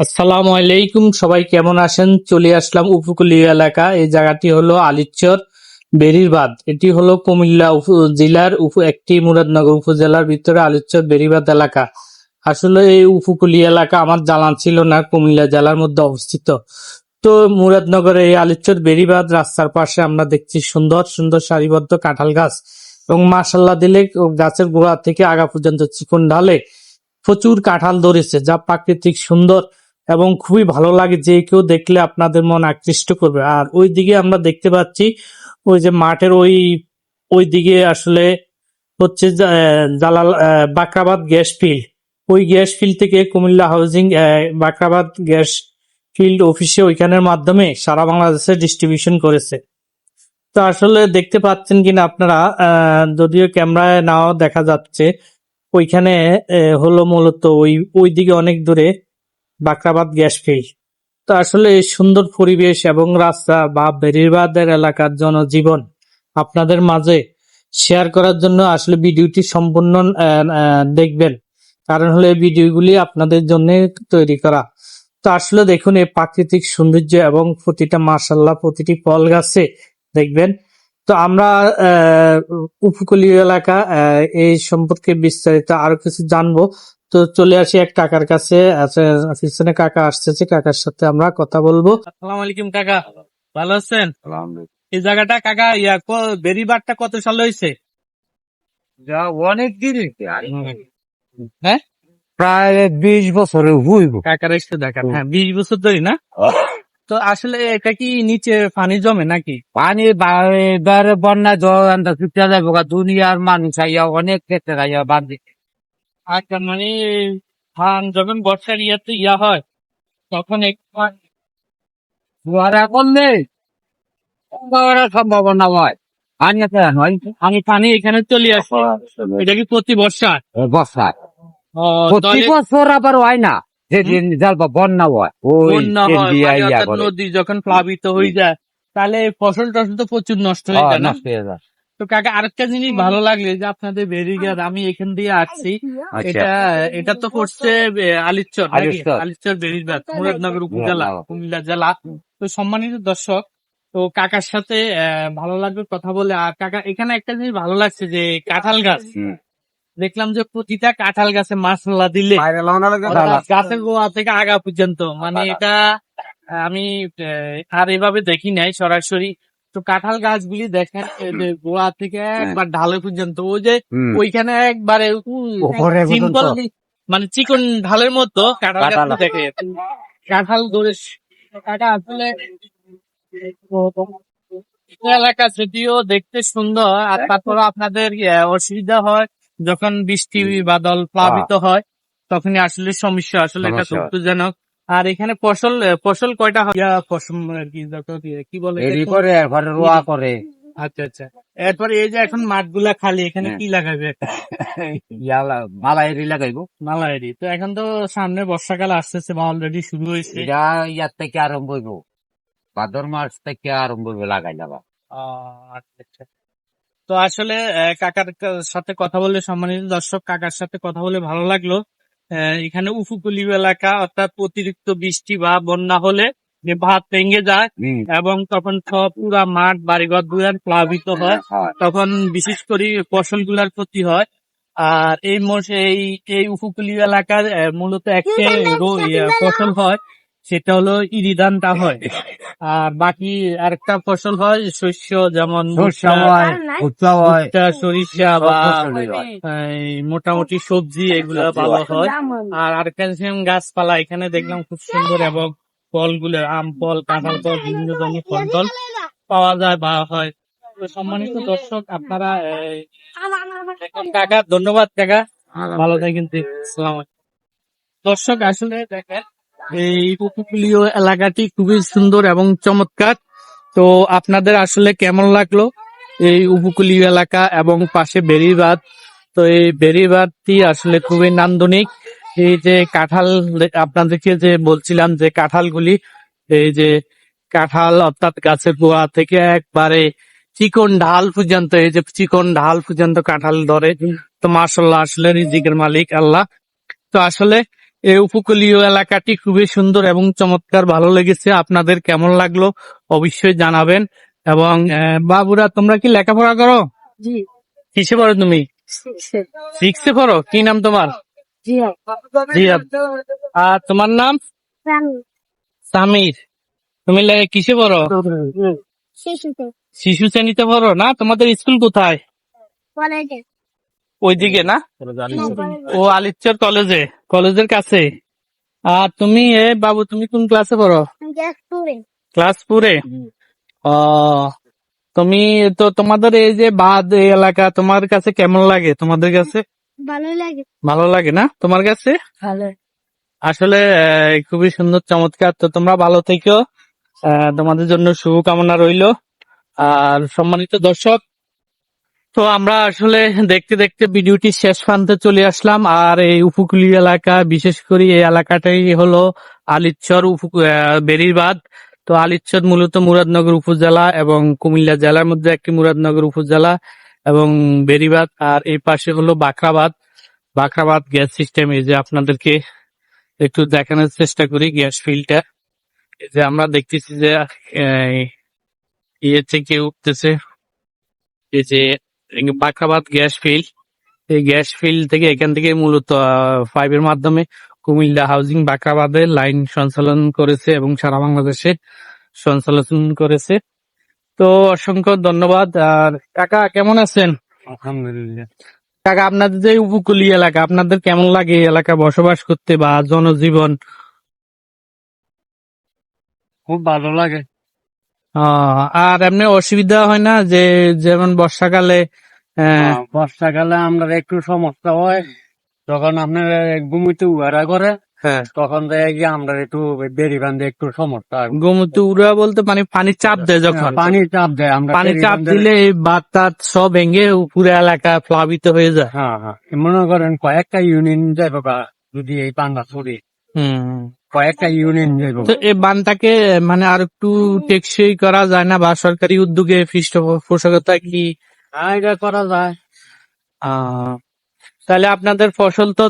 আসসালামু আলাইকুম, সবাই কেমন আছেন? চলে আসলাম উপকূলীয় এলাকা। এই জায়গাটি হলো আলিচর বেড়িবাঁধ। এটি হলো কুমিল্লা জেলার একটি মুরাদনগর উপজেলার ভিতরে আলিচর বেড়িবাঁধ এলাকা। আসলে এই উপকূলীয় এলাকা আমার জানা ছিল না, কুমিল্লা জেলার মধ্যে অবস্থিত। তো মুরাদনগরের এই আলিচর বেড়িবাঁধ রাস্তার পাশে আমরা দেখছি সুন্দর সুন্দর সারিবদ্ধ কাঁঠাল গাছ, এবং মাশাল্লাহ দিলে গাছের গোড়া থেকে আগা পর্যন্ত চিকন ঢালে প্রচুর কাঁঠাল ধরেছে, যা প্রাকৃতিক সুন্দর এবং খুবই ভালো লাগে। যে কেউ দেখলে আপনাদের মন আকৃষ্ট করবে। আর ওই দিকে আমরা দেখতে পাচ্ছি ওই যে মাঠের ওই দিকে আসলে হচ্ছে জালাল বাকরাবাদ গ্যাস ফিল্ড। ওই গ্যাস ফিল্ড থেকে Comilla housing Bakhrabad gas field অফিসে ওইখানের মাধ্যমে সারা বাংলাদেশে ডিস্ট্রিবিউশন করেছে। তো আসলে দেখতে পাচ্ছেন কিনা আপনারা, যদিও ক্যামেরায় নাও দেখা যাচ্ছে, ওইখানে হলো মূলত ওই দিকে অনেক দূরে বাকরাবাদ গ্যাস ফিল্ড। তো আসলে এই সুন্দর পরিবেশ এবং রাস্তা বা বেড়িবাঁধের এলাকার জনজীবন আপনাদের মাঝে শেয়ার করার জন্য আসলে ভিডিওটি সম্পূর্ণ দেখবেন, কারণ হলো এই ভিডিওগুলি আপনাদের জন্য তৈরি করা। তো আসলে দেখুন এই প্রাকৃতিক সৌন্দর্য এবং প্রতিটা মাশাআল্লাহ প্রতিটি ফল গাছে দেখবেন। তো আমরা উপকূলীয় এলাকা এই সম্পর্কে বিস্তারিত আরো কিছু জানবো। তো চলে আসি এক কাকার কাছে। পিছনে কাকা আসতেছে, কাকার সাথে আমরা কথা বলবো। আসসালামু আলাইকুম কাকা, ভালো আছেন? এই জায়গাটা কাকা বেড়িবাঁধটা কত সালে হয়েছে? অনেক দিন হ্যাঁ, প্রায় 20 বছরের হইব। কাকার একটু দেখান। হ্যাঁ, 20 বছর ধরে না? তো আসলে এটা কি নিচে পানি জমে নাকি? পানি এবারে বন্যা জল ছুটে যাবো দুনিয়ার মানুষ আইয়া অনেক ক্ষেত্রে আইয়া বাঁধে। আচ্ছা, মানে ধান যখন বর্ষার ইয়া হয় তখন জোয়ারা করলে সম্ভাবনা হয়। পানি আছে নয় পানি এখানে চলে আসে। এটা কি প্রতি বর্ষা? বর্ষায় ও, প্রতি তাহলে বছর আবার হয় না, যেদিন যাবো বন্যা হয় ওই বন্যা ট্রেন হয় দিয়া মানে ইয়া অর্থাৎ করে। নদী যখন প্লাবিত হয়ে যায়, তাহলে ফসল টসল তো প্রচুর নষ্ট হয়ে যায় না? নষ্ট হয়ে যায়। তো কাকা আরেকটা জিনিস ভালো লাগলো যে আপনাদের বেরিবাঁধ, আমি এখান দিয়ে আসছি। আচ্ছা। এটা এটা তো করছে আলিচর নাকি? আলিচর। আলিচর বেরিবাঁধ মুরাদনগর উপজেলা, কুমিল্লা জেলা। তো সম্মানিত দর্শক, তো কাকার সাথে ভালো লাগবে কথা বলে। আর কাকা এখানে একটা জিনিস ভালো লাগছে যে কাঁঠাল গাছ দেখলাম যে প্রতিটা কাঁঠাল গাছে মাশাআল্লাহ দিলে অর্থাৎ গাছের গোড়া থেকে আগা পর্যন্ত, মানে এটা আমি আর এভাবে দেখি নাই সরাসরি। তো কাঁঠাল গাছগুলি দেখেন এই যে গোড়া থেকে একবার ঢালে পর্যন্ত, ওই যে ওইখানে একবারে উপরে সিম্পল, পর্যন্ত। মানে চিকন ঢালের মতো কাঁঠাল গাছ দেখে। কাঁঠাল ধরে কাকা আসলে এলাকা যদিও দেখতে সুন্দর, আর তারপর আপনাদের অসুবিধা হয় যখন বৃষ্টি বাদল প্লাবিত হয়, তখনই আসলে সমস্যা। আসলে এটা দুঃখজনক। আর এখানে ফসল কয়টা হয়? ফসল আর কি কি বলে এরি করে এরপরে রোয়া করে। আচ্ছা আচ্ছা। এরপরে এই যে এখন মাঠগুলা খালি, এখানে কি লাগাবে? মালা এরি লাগাইবো। মালাইরি। তো এখন তো সামনে বর্ষাকাল আসতেছে বা অলরেডি শুরু হয়েছে। এটা ইয়ার থেকে আরম্ভ হইব, ভাদ্র মাস থেকে আরম্ভ হইব লাগাই যাবা। আচ্ছা আচ্ছা। তো আসলে কাকার সাথে কথা বলে, সম্মানিত দর্শক, কাকার সাথে কথা বলে ভালো লাগলো। এখানে উপকূলীয় এলাকা, অর্থাৎ অতিরিক্ত বৃষ্টি বা বন্যা হলে যে বাঁধ ভেঙে যায় এবং তখন সব পুরা মাঠ বাড়িঘর দুয়ার প্লাবিত হয়, তখন বিশেষ করে ফসলগুলার ক্ষতি হয়। আর এই উপকূলীয় এলাকার মূলত একটা ফসল হয়, সেটা হলো ইরি ধানটা হয়। আর বাকি আরেকটা ফসল হয় শস্য, যেমন ভুট্টা, সরিষা বা এই মোটামুটি সবজি, এগুলা ভালো হয়। আর আরেকটা গাছপালা এখানে দেখলাম খুব সুন্দর, এবং ফলগুলো আম ফল, কাঁঠাল ফল, বিভিন্ন ধরনের ফল টল পাওয়া যায় বা হয়। তো সম্মানিত দর্শক, আপনারা কাকা, ধন্যবাদ কাকা, ভালো থাকেন। আসসালামু আলাইকুম। দর্শক আসলে দেখেন এই উপকূলীয় এলাকাটি খুবই সুন্দর এবং চমৎকার। তো আপনাদের আসলে কেমন লাগলো এই উপকূলীয় এলাকা এবং পাশে বেড়িবাঁধ? তো এই বেড়িবাঁধটি আসলে খুবই নান্দনিক। এই যে কাঁঠাল, আপনাদেরকে যে বলছিলাম যে কাঁঠালগুলি, এই যে কাঁঠাল অর্থাৎ গাছের গোড়া থেকে একবারে চিকন ঢাল পর্যন্ত, এই যে চিকন ঢাল পর্যন্ত কাঁঠাল ধরে। তো মাশাআল্লাহ, আসলে রিজিকের মালিক আল্লাহ। তো আসলে এই উপকূলীয় এলাকাটি খুবই সুন্দর এবং চমৎকার, ভালো লেগেছে। আপনাদের কেমন লাগলো অবশ্যই জানাবেন। এবং বাবুরা, তোমরা কি লেখাপড়া করো? জি কিসে পড়ো তুমি? সিক্সে পড়ো? কি নাম তোমার? জিয়াদ। আর তোমার নাম? সামির। তুমি কিসে পড়ো? শিশু শ্রেণীতে পড়ো না? তোমাদের স্কুল কোথায়? ওইদিকে না? ও আলিচর কলেজে, কলেজের কাছে। আর তুমি বাবু, তুমি কোন ক্লাসে পড়ো? ক্লাস 4-এ? ও, তুমি তো, তোমাদের এই যে বাঁধ এই এলাকা তোমার কাছে কেমন লাগে? তোমাদের কাছে ভালো লাগে। ভালো লাগে না তোমার কাছে? ভালো। আসলে খুবই সুন্দর, চমৎকার। তো তোমরা ভালো থেকো, তোমাদের জন্য শুভকামনা রইলো। আর সম্মানিত দর্শক, তো আমরা আসলে দেখতে দেখতে ভিডিওটি শেষ প্রান্তে চলে আসলাম। আর এই উপকূলীয় এলাকা, বিশেষ করে এই এলাকাটাই হলো আলিচর বেড়িবাঁধ। তো আলিচর মূলত মুরাদনগর উপজেলা এবং কুমিল্লা জেলার মধ্যে একটি মুরাদনগর উপজেলা এবং বেড়িবাঁধ। আর এই পাশে হলো বাখরাবাদ। বাখরাবাদ গ্যাস সিস্টেম, এই যে আপনাদেরকে একটু দেখানোর চেষ্টা করি গ্যাস ফিল্ডটা। এই যে আমরা দেখতেছি যে ইয়ে থেকে উঠতেছে, এই যে বাখরাবাদ গ্যাস ফিল্ড। এই গ্যাস ফিল্ড থেকে, এখান থেকে মূলত পাইপের মাধ্যমে কুমিল্লা হাউজিং বাখরাবাদের লাইন সঞ্চালন করেছে এবং সারা বাংলাদেশে সঞ্চালন করেছে। তো অসংখ্য ধন্যবাদ। আর কাকা কেমন আছেন? আলহামদুলিল্লাহ, কাকা, আপনাদের যে উপকূলীয় এলাকা, আপনাদের কেমন লাগে এই এলাকা বসবাস করতে বা জনজীবন? খুব ভালো লাগে। আর এমনি অসুবিধা হয় না যে, যেমন বর্ষাকালে বর্ষাকালে আমরা একটু সমস্যা হয়, যখন আপনার ঘুমিতে উহারা করে হ্যাঁ, তখন দেখি আমরা একটু বেড়ি বান্ধে একটু সমস্যা হয়। গোমতী উড়া বলতে মানে পানি চাপ দেয় যখন, পানি চাপ দেয়, আমরা পানি বেড়ি চাপ বাঁধে- দিলে এই বাঁধ টাত সব ভেঙে পুরো এলাকা প্লাবিত হয়ে যায়। হ্যাঁ হ্যাঁ, মনে করেন কয়েকটা ইউনিয়ন যাইব বা যদি এই পাঙ্গা ছড়ি, হুম। কয়েকটা ইউনিয়ন যাইব। তো এই বানটাকে মানে আর একটু টেকসই করা যায় না, বা সরকারি উদ্যোগে পৃষ্ঠপোষকতা কি? হ্যাঁ, এটা করা যায়। তাহলে আপনাদের ফসল তো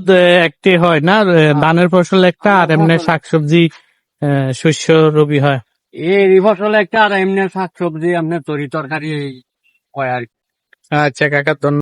একটি হয় না, ধানের ফসল একটা, আর এমনি শাকসবজি শস্য রবি হয়। এই ফসল একটা, আর এমনি শাকসবজি আপনার তরি তরকারি হয় আর কি। আচ্ছা কাকা, ধন্যবাদ।